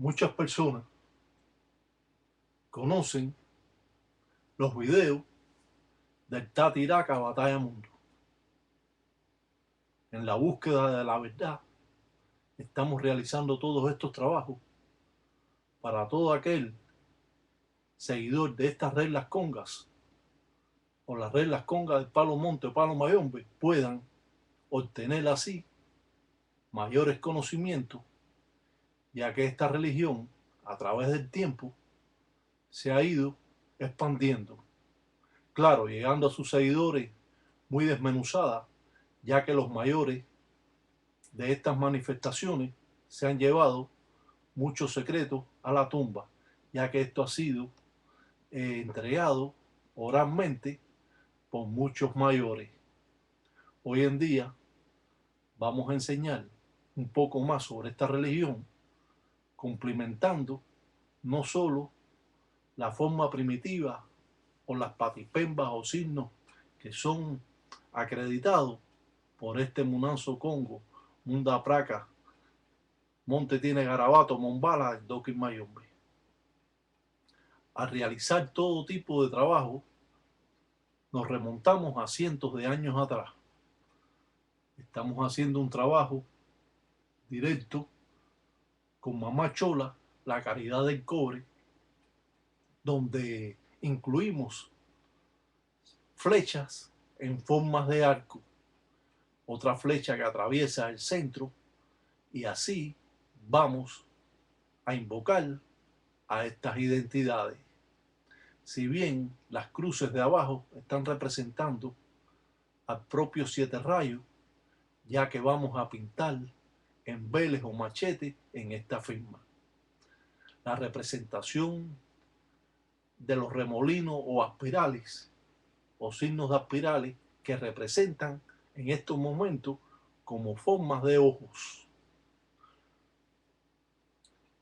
Muchas personas conocen los videos del Tatiraca Batalla Mundo. En la búsqueda de la verdad estamos realizando todos estos trabajos para todo aquel seguidor de estas reglas congas o las reglas congas del Palo Monte o Palo Mayombe puedan obtener así mayores conocimientos, ya que esta religión a través del tiempo se ha ido expandiendo. Claro, llegando a sus seguidores muy desmenuzada, ya que los mayores de estas manifestaciones se han llevado muchos secretos a la tumba, ya que esto ha sido entregado oralmente por muchos mayores. Hoy en día vamos a enseñar un poco más sobre esta religión, complementando no solo la forma primitiva o las patipembas o signos que son acreditados por este Munanzo Congo, Munda Praca, Monte tiene Garabato, Mombala, Doki Mayombe. Al realizar todo tipo de trabajo, nos remontamos a cientos de años atrás. Estamos haciendo un trabajo directo con Mamá Chola, la caridad del cobre, donde incluimos flechas en formas de arco, otra flecha que atraviesa el centro, y así vamos a invocar a estas identidades. Si bien las cruces de abajo están representando al propio siete rayos, ya que vamos a pintar en veles o machete en esta firma. La representación de los remolinos o aspirales o signos de aspirales que representan en estos momentos como formas de ojos.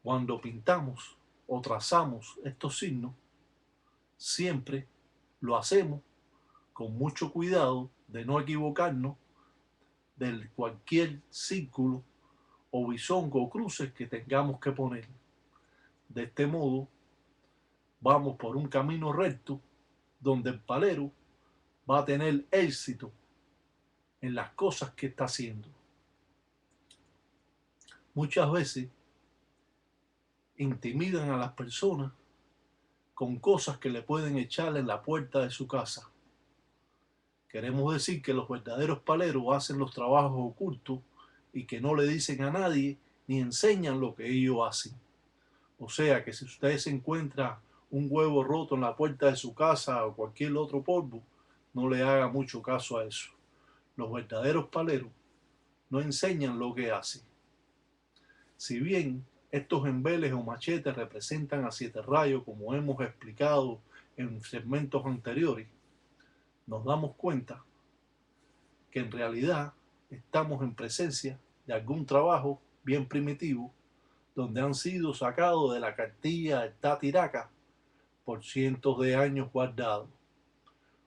Cuando pintamos o trazamos estos signos, siempre lo hacemos con mucho cuidado de no equivocarnos de cualquier círculo o bisongo o cruces que tengamos que poner. De este modo, vamos por un camino recto donde el palero va a tener éxito en las cosas que está haciendo. Muchas veces intimidan a las personas con cosas que le pueden echar en la puerta de su casa. Queremos decir que los verdaderos paleros hacen los trabajos ocultos y que no le dicen a nadie ni enseñan lo que ellos hacen. O sea que si usted se encuentra un huevo roto en la puerta de su casa o cualquier otro polvo, no le haga mucho caso a eso. Los verdaderos paleros no enseñan lo que hacen. Si bien estos embeles o machetes representan a siete rayos, como hemos explicado en segmentos anteriores, nos damos cuenta que en realidad estamos en presencia de algún trabajo bien primitivo donde han sido sacados de la cartilla del Tatiraca por cientos de años guardados.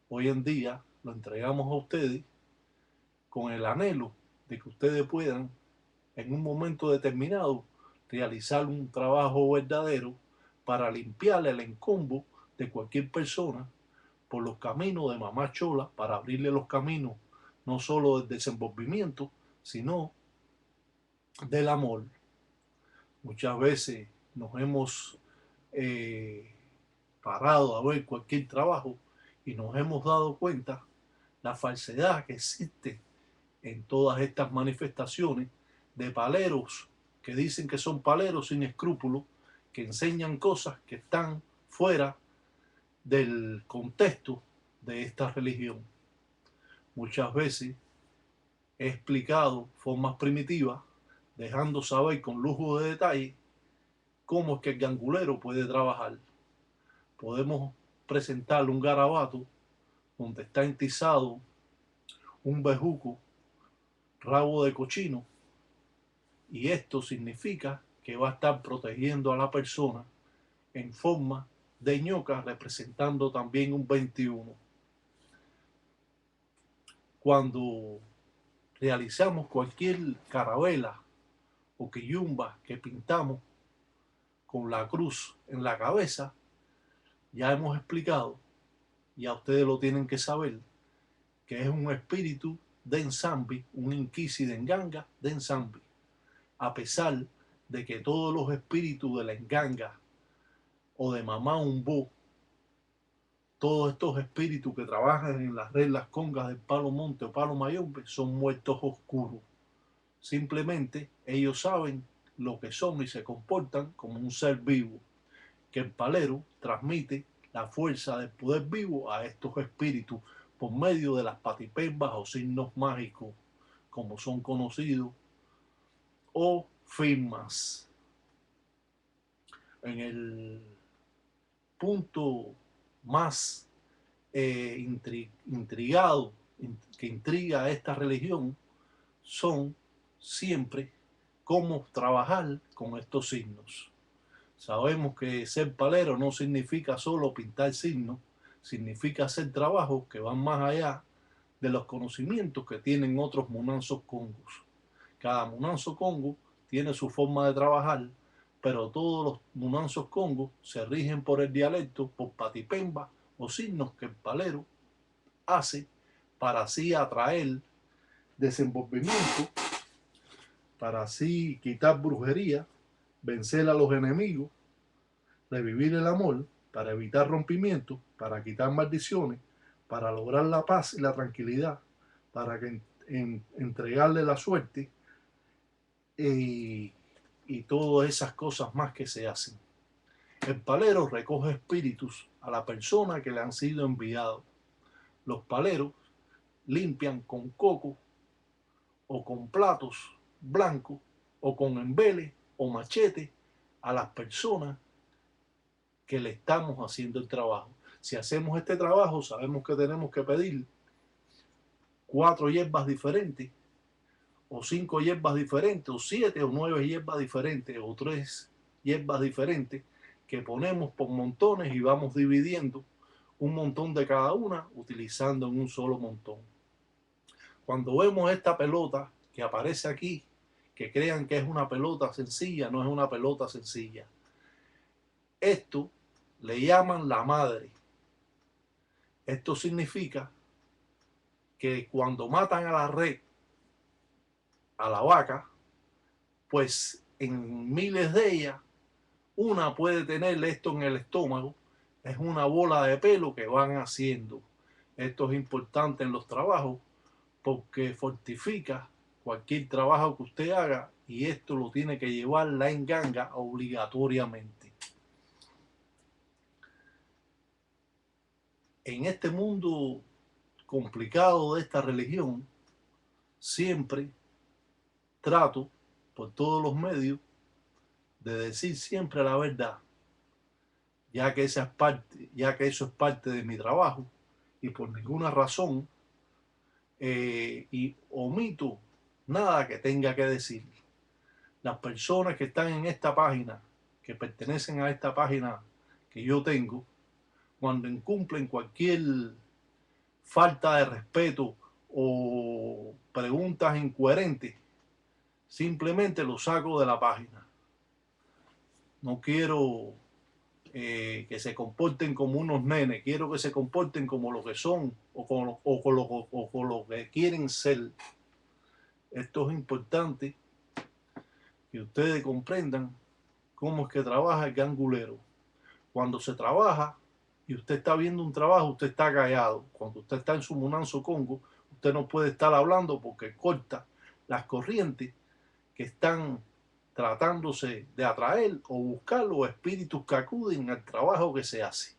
Hoy en día lo entregamos a ustedes con el anhelo de que ustedes puedan en un momento determinado realizar un trabajo verdadero para limpiar el encombo de cualquier persona por los caminos de Mamá Chola, para abrirle los caminos no solo del desenvolvimiento, sino del amor. Muchas veces nos hemos parado a ver cualquier trabajo y nos hemos dado cuenta la falsedad que existe en todas estas manifestaciones de paleros que dicen que son paleros sin escrúpulos, que enseñan cosas que están fuera del contexto de esta religión. Muchas veces he explicado formas primitivas, dejando saber con lujo de detalle cómo es que el gangulero puede trabajar. Podemos presentarle un garabato donde está entizado un bejuco, rabo de cochino, y esto significa que va a estar protegiendo a la persona en forma de ñoca, representando también un 21. Cuando realizamos cualquier carabela o quillumba que pintamos, con la cruz en la cabeza, ya hemos explicado, ya ustedes lo tienen que saber, que es un espíritu de Nsambi, un Inquisi de Nganga de Nsambi. A pesar de que todos los espíritus de la Nganga o de Mamá Umbo, todos estos espíritus que trabajan en las reglas congas del Palo Monte o Palo Mayombe son muertos oscuros. Simplemente ellos saben lo que son y se comportan como un ser vivo, que el palero transmite la fuerza del poder vivo a estos espíritus por medio de las patipembas o signos mágicos, como son conocidos, o firmas. En el punto más intrigado, que intriga a esta religión, son siempre cómo trabajar con estos signos. Sabemos que ser palero no significa solo pintar signos, significa hacer trabajos que van más allá de los conocimientos que tienen otros munanzos congos. Cada munanzo congo tiene su forma de trabajar, pero todos los munanzos congos se rigen por el dialecto, por patipemba o signos que el palero hace para así atraer desenvolvimiento, para así quitar brujería, vencer a los enemigos, revivir el amor, para evitar rompimientos, para quitar maldiciones, para lograr la paz y la tranquilidad, para que entregarle la suerte y todas esas cosas más que se hacen. El palero recoge espíritus a la persona que le han sido enviados. Los paleros limpian con coco o con platos blancos o con embele o machete a las personas que le estamos haciendo el trabajo. Si hacemos este trabajo, sabemos que tenemos que pedir 4 hierbas diferentes, o 5 hierbas diferentes, o 7 o 9 hierbas diferentes, o 3 hierbas diferentes, que ponemos por montones y vamos dividiendo un montón de cada una, utilizando en un solo montón. Cuando vemos esta pelota que aparece aquí, que crean que es una pelota sencilla, no es una pelota sencilla. Esto le llaman la madre. Esto significa que cuando matan a la red, a la vaca, pues en miles de ellas, una puede tener esto en el estómago, es una bola de pelo que van haciendo. Esto es importante en los trabajos porque fortifica cualquier trabajo que usted haga y esto lo tiene que llevar la Nganga obligatoriamente. En este mundo complicado de esta religión, siempre trato por todos los medios de decir siempre la verdad, ya que eso es parte de mi trabajo y por ninguna razón y omito nada que tenga que decir. Las personas que están en esta página, que pertenecen a esta página que yo tengo, cuando incumplen cualquier falta de respeto o preguntas incoherentes, simplemente lo saco de la página. No quiero que se comporten como unos nenes, quiero que se comporten como lo que son o con lo que quieren ser. Esto es importante que ustedes comprendan cómo es que trabaja el gangulero. Cuando se trabaja y usted está viendo un trabajo, usted está callado. Cuando usted está en su munanzo congo, usted no puede estar hablando porque corta las corrientes que están tratándose de atraer o buscar los espíritus que acuden al trabajo que se hace.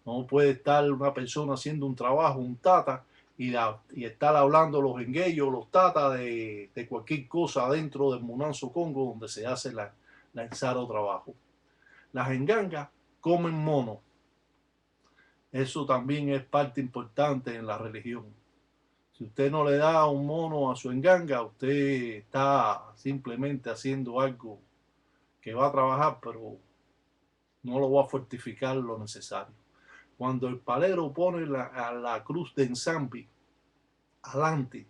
No puede estar una persona haciendo un trabajo, un tata, y estar hablando los enguellos, los tatas de cualquier cosa dentro del munanzo congo donde se hace la ensaro trabajo. Las engangas comen mono. Eso también es parte importante en la religión. Si usted no le da un mono a su enganga, usted está simplemente haciendo algo que va a trabajar, pero no lo va a fortificar lo necesario. Cuando el palero pone la cruz de Nsambi adelante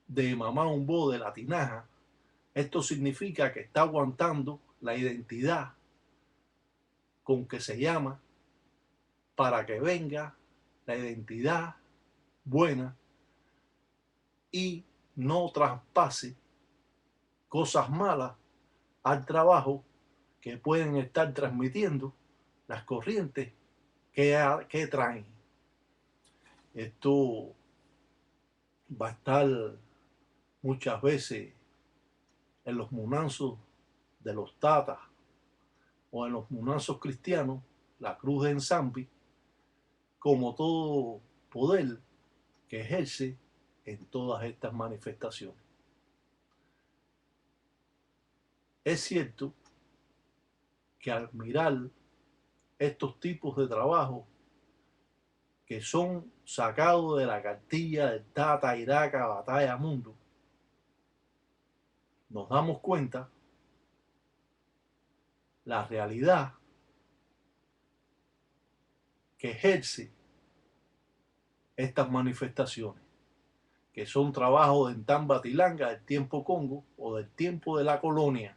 de Mamá Umbo, de la tinaja, esto significa que está aguantando la identidad con que se llama para que venga la identidad buena y no traspase cosas malas al trabajo que pueden estar transmitiendo las corrientes que traen. Esto va a estar muchas veces en los munanzos de los tatas o en los munanzos cristianos, la cruz de Ensambi, como todo poder que ejerce en todas estas manifestaciones. Es cierto que al mirar estos tipos de trabajo que son sacados de la cartilla del Tata Iraca Batalla Mundo, nos damos cuenta la realidad que ejerce estas manifestaciones, que son trabajos de Tambatilanga del tiempo Congo o del tiempo de la colonia,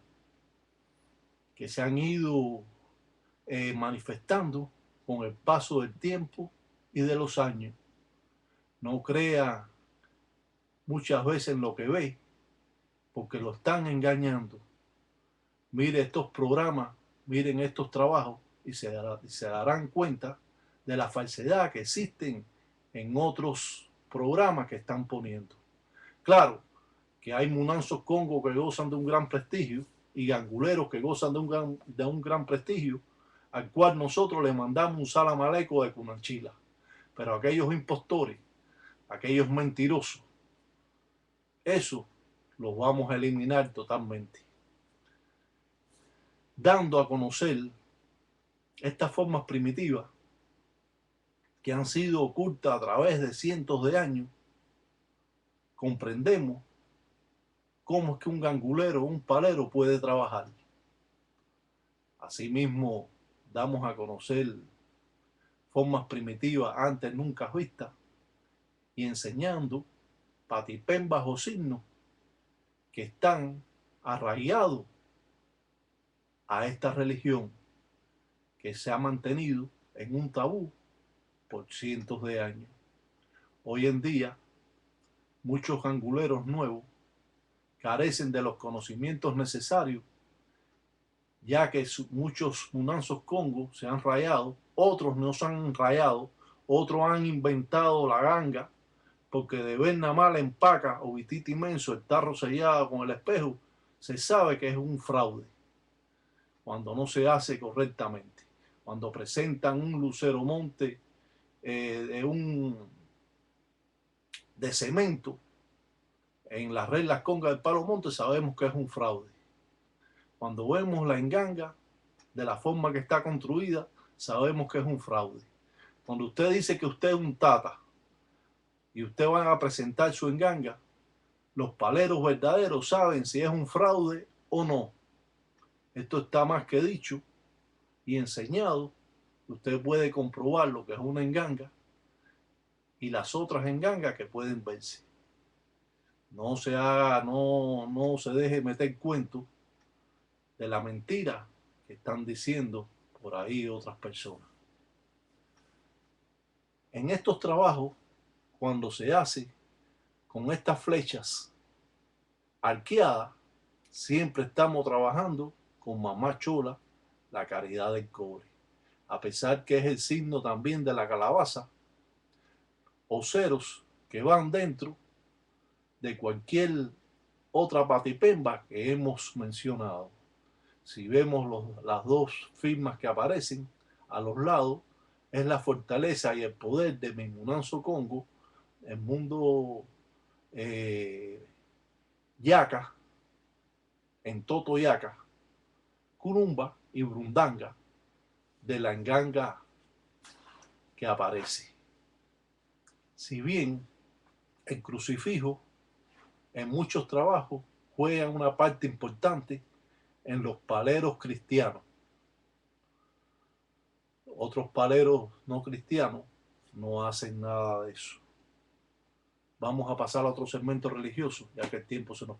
que se han ido manifestando con el paso del tiempo y de los años. No crea muchas veces en lo que ve, porque lo están engañando. Mire estos programas, miren estos trabajos y se darán cuenta de la falsedad que existen en otros programas que están poniendo. Claro que hay munanzos Congo que gozan de un gran prestigio y ganguleros que gozan de un gran prestigio, al cual nosotros le mandamos un salamaleco de Cunanchila. Pero aquellos impostores, aquellos mentirosos, eso los vamos a eliminar totalmente, dando a conocer estas formas primitivas que han sido ocultas a través de cientos de años. Comprendemos cómo es que un gangulero o un palero puede trabajar. Asimismo, damos a conocer formas primitivas antes nunca vistas y enseñando patipén bajo signos que están arraigados a esta religión que se ha mantenido en un tabú por cientos de años. Hoy en día, muchos ganguleros nuevos carecen de los conocimientos necesarios, ya que muchos munanzos Congo se han rayado, otros no se han rayado, otros han inventado la ganga, porque de ver nada más la empaca o vitita inmenso, el tarro sellado con el espejo, se sabe que es un fraude cuando no se hace correctamente. Cuando presentan un lucero monte de cemento en las reglas Conga del Palo Monte, sabemos que es un fraude. Cuando vemos la enganga de la forma que está construida, sabemos que es un fraude. Cuando usted dice que usted es un tata y usted va a presentar su enganga, los paleros verdaderos saben si es un fraude o no. Esto está más que dicho y enseñado. Usted puede comprobar lo que es una enganga y las otras engangas que pueden verse. No se haga, no se deje meter cuento de la mentira que están diciendo por ahí otras personas. En estos trabajos, cuando se hace con estas flechas arqueadas, siempre estamos trabajando con mamá chola, la caridad del cobre. A pesar que es el signo también de la calabaza, o ceros que van dentro de cualquier otra patipemba que hemos mencionado. Si vemos las dos firmas que aparecen a los lados, es la fortaleza y el poder de Minmunanzo Congo, el mundo Yaca, en Toto Yaca, Kurumba y Brundanga, de la enganga que aparece. Si bien el crucifijo en muchos trabajos juega una parte importante en los paleros cristianos, otros paleros no cristianos no hacen nada de eso. Vamos a pasar a otro segmento religioso, ya que el tiempo se nos